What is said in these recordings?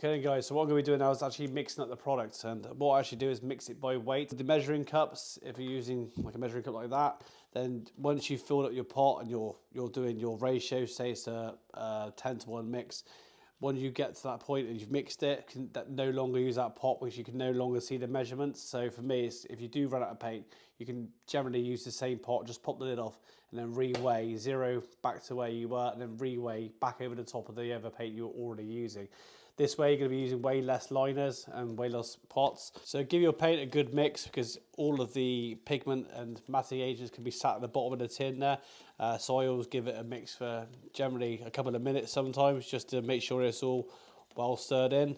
Okay guys, so what I'm going to be doing now is actually mixing up the product, and what I actually do is mix it by weight. The measuring cups, if you're using like a measuring cup like that, then once you've filled up your pot and you're doing your ratio, say it's a 10-to-1 mix, when you get to that point and you've mixed it, you can no longer use that pot because you can no longer see the measurements. So for me, if you do run out of paint, you can generally use the same pot, just pop the lid off and then reweigh, zero back to where you were, and then reweigh back over the top of the other paint you were already using. This way you're going to be using way less liners and way less pots. So give your paint a good mix, because all of the pigment and matting agents can be sat at the bottom of the tin there. So I always give it a mix for generally a couple of minutes sometimes, just to make sure it's all well stirred in.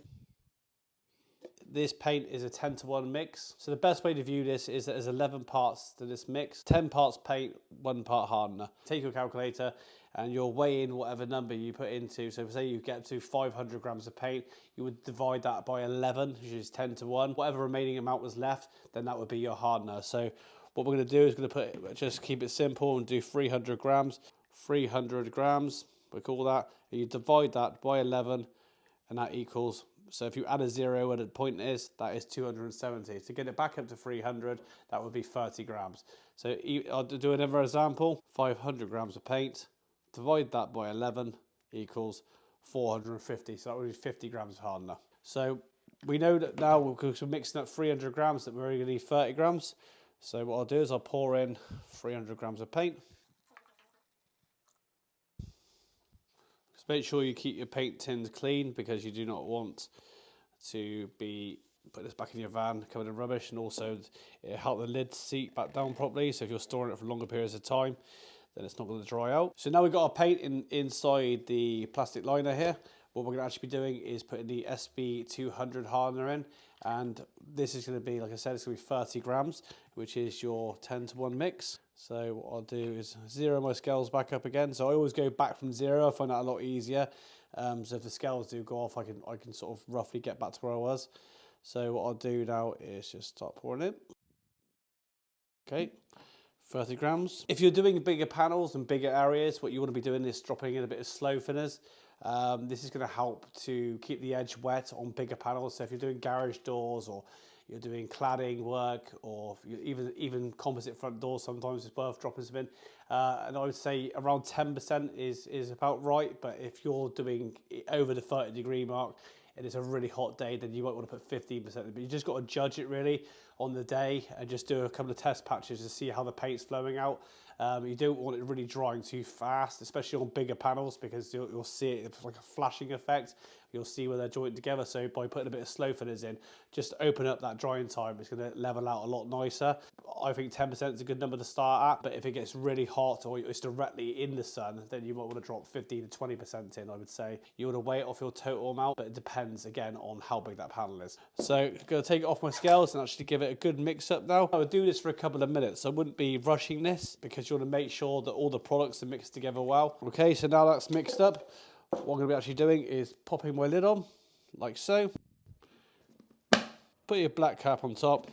This paint is a 10-to-1 mix. So the best way to view this is that there's 11 parts to this mix. 10 parts paint, 1 part hardener. Take your calculator and you'll weigh in whatever number you put into. So say you get to 500 grams of paint, you would divide that by 11, which is 10-to-1. Whatever remaining amount was left, then that would be your hardener. So what we're going to do is just keep it simple and do 300 grams. 300 grams, we call that. And you divide that by 11, and that equals, so if you add a 0 where the point is, that is 270. To get it back up to 300, that would be 30 grams. So I'll do another example. 500 grams of paint, divide that by 11 equals 450. So that would be 50 grams of hardener. So we know that now, because we're mixing up 300 grams, that we're only going to need 30 grams. So what I'll do is I'll pour in 300 grams of paint. Just make sure you keep your paint tins clean, because you do not want to be put this back in your van covered in rubbish, and also it help the lid seat back down properly. So if you're storing it for longer periods of time, then it's not going to dry out. So now we've got our paint inside the plastic liner here. What we're going to actually be doing is putting the SB200 hardener in, and this is going to be, like I said, it's going to be 30 grams, which is your 10-to-1 mix. So what I'll do is zero my scales back up again. So I always go back from 0. I find that a lot easier. So if the scales do go off, I can sort of roughly get back to where I was. So what I'll do now is just start pouring it. Okay. 30 grams. If you're doing bigger panels and bigger areas, what you want to be doing is dropping in a bit of slow thinners. This is going to help to keep the edge wet on bigger panels. So if you're doing garage doors, or you're doing cladding work, or even composite front doors, sometimes it's worth dropping some in. And I would say around 10% is about right. But if you're doing over the 30-degree mark and it's a really hot day, then you might want to put 15%. But you just got to judge it really on the day and just do a couple of test patches to see how the paint's flowing out. You don't want it really drying too fast, especially on bigger panels, because you'll see it, it's like a flashing effect. You'll see where they're joined together. So by putting a bit of slow thinners in, just open up that drying time. It's going to level out a lot nicer. I think 10% is a good number to start at, but if it gets really hot or it's directly in the sun, then you might want to drop 15 to 20% in, I would say. You want to weigh it off your total amount, but it depends again on how big that panel is. So I'm going to take it off my scales and actually give it a good mix up now. I would do this for a couple of minutes. I wouldn't be rushing this, because you want to make sure that all the products are mixed together well. Okay, so now that's mixed up, what I'm going to be actually doing is popping my lid on, like so. Put your black cap on top.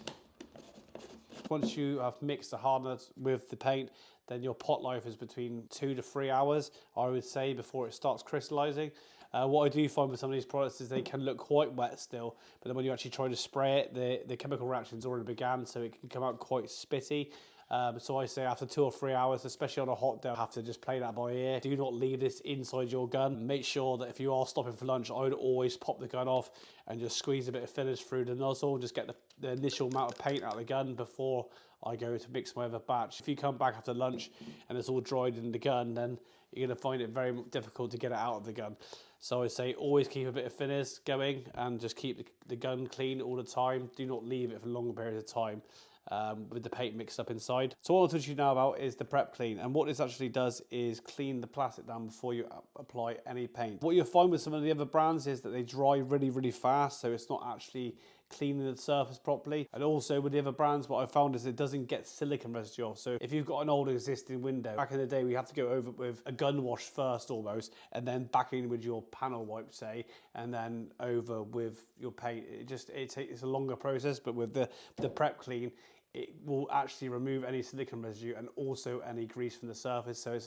Once you have mixed the hardener with the paint, then your pot life is between 2 to 3 hours, I would say, before it starts crystallizing. What I do find with some of these products is they can look quite wet still, but then when you actually try to spray it, the chemical reaction's already began, so it can come out quite spitty. So I say after 2 or 3 hours, especially on a hot day, I have to just play that by ear. Do not leave this inside your gun. Make sure that if you are stopping for lunch, I would always pop the gun off and just squeeze a bit of thinners through the nozzle, just get the initial amount of paint out of the gun before I go to mix my other batch. If you come back after lunch and it's all dried in the gun, then you're going to find it very difficult to get it out of the gun. So I say always keep a bit of thinners going and just keep the gun clean all the time. Do not leave it for long periods of time. With the paint mixed up inside. So what I'll teach you now about is the prep clean, and what this actually does is clean the plastic down before you apply any paint. What you'll find with some of the other brands is that they dry really fast, so it's not actually cleaning the surface properly. And also with the other brands, what I found is it doesn't get silicone residue off. So if you've got an old existing window, back in the day we have to go over with a gun wash first almost, and then back in with your panel wipe, say, and then over with your paint. It's a longer process, but with the prep clean, it will actually remove any silicone residue and also any grease from the surface. So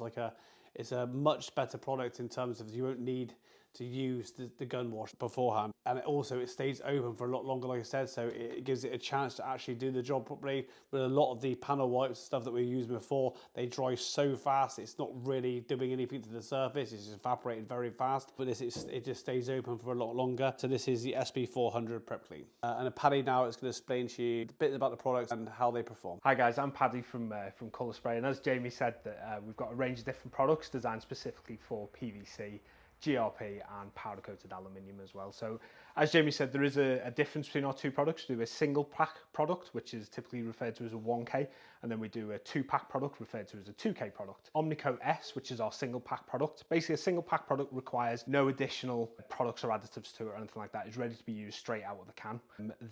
it's a much better product in terms of you won't need to use the gun wash beforehand. And it stays open for a lot longer, like I said, so it gives it a chance to actually do the job properly. But a lot of the panel wipes, stuff that we used before, they dry so fast, it's not really doing anything to the surface, it's just evaporating very fast. But it just stays open for a lot longer. So this is the SB400 Prep Clean. And Paddy now is going to explain to you a bit about the products and how they perform. Hi guys, I'm Paddy from ColorSpray, and as Jamie said, that we've got a range of different products designed specifically for PVC, GRP and powder coated aluminium as well. So as Jamie said, there is a difference between our two products. We do a single pack product, which is typically referred to as a 1K, and then we do a 2-pack product referred to as a 2K product. Omnicoat S, which is our single pack product. Basically a single pack product requires no additional products or additives to it or anything like that. It's ready to be used straight out of the can.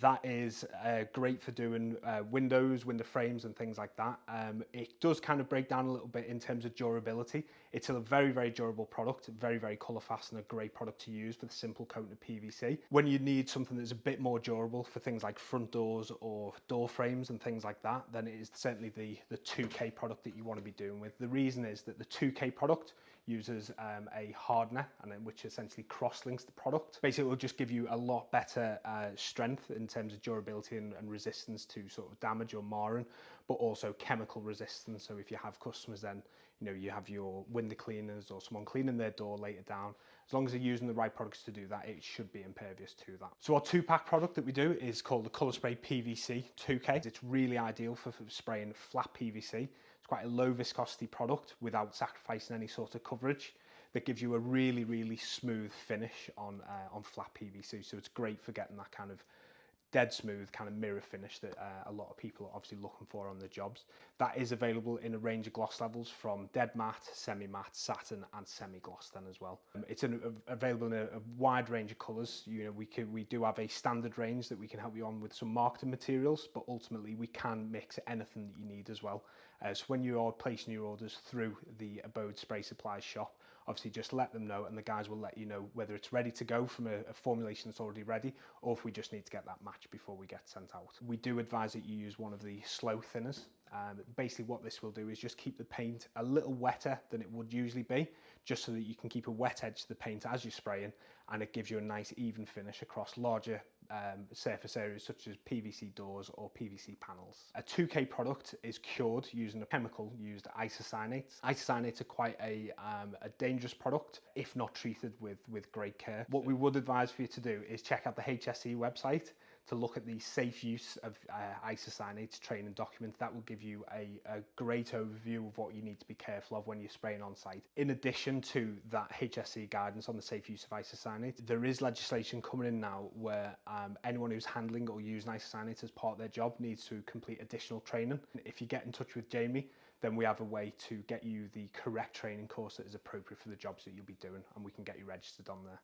That is great for doing windows, window frames and things like that. It does kind of break down a little bit in terms of durability. It's a very, very durable product, very, very colour fast, and a great product to use for the simple coating of PVC. When you need something that's a bit more durable for things like front doors or door frames and things like that, then it is certainly the 2K product that you want to be doing with. The reason is that the 2K product uses a hardener, which essentially cross-links the product. Basically, it will just give you a lot better strength in terms of durability and resistance to sort of damage or marring, but also chemical resistance. So if you have customers, then you have your window cleaners or someone cleaning their door later down, as long as they're using the right products to do that, it should be impervious to that. So our 2-pack product that we do is called the ColorSpray PVC 2K. It's really ideal for spraying flat PVC. It's quite a low viscosity product without sacrificing any sort of coverage. That gives you a really, really smooth finish on flat PVC. So it's great for getting that kind of dead smooth kind of mirror finish that a lot of people are obviously looking for on their jobs. That is available in a range of gloss levels from dead matte, semi-matte, satin and semi-gloss then as well. It's available in a wide range of colours. We do have a standard range that we can help you on with some marketing materials, but ultimately we can mix anything that you need as well. So when you are placing your orders through the Abode Spray Supply shop, obviously just let them know and the guys will let you know whether it's ready to go from a formulation that's already ready, or if we just need to get that match before we get sent out. We do advise that you use one of the slow thinners. Basically what this will do is just keep the paint a little wetter than it would usually be, just so that you can keep a wet edge to the paint as you're spraying, and it gives you a nice even finish across larger surface areas such as PVC doors or PVC panels. A 2K product is cured using a chemical used isocyanates. Isocyanates are quite a dangerous product if not treated with great care. What we would advise for you to do is check out the HSE website to look at the safe use of isocyanates training document. That will give you a great overview of what you need to be careful of when you're spraying on site. In addition to that HSE guidance on the safe use of isocyanates, there is legislation coming in now where anyone who's handling or using isocyanates as part of their job needs to complete additional training. If you get in touch with Jamie, then we have a way to get you the correct training course that is appropriate for the jobs that you'll be doing, and we can get you registered on there.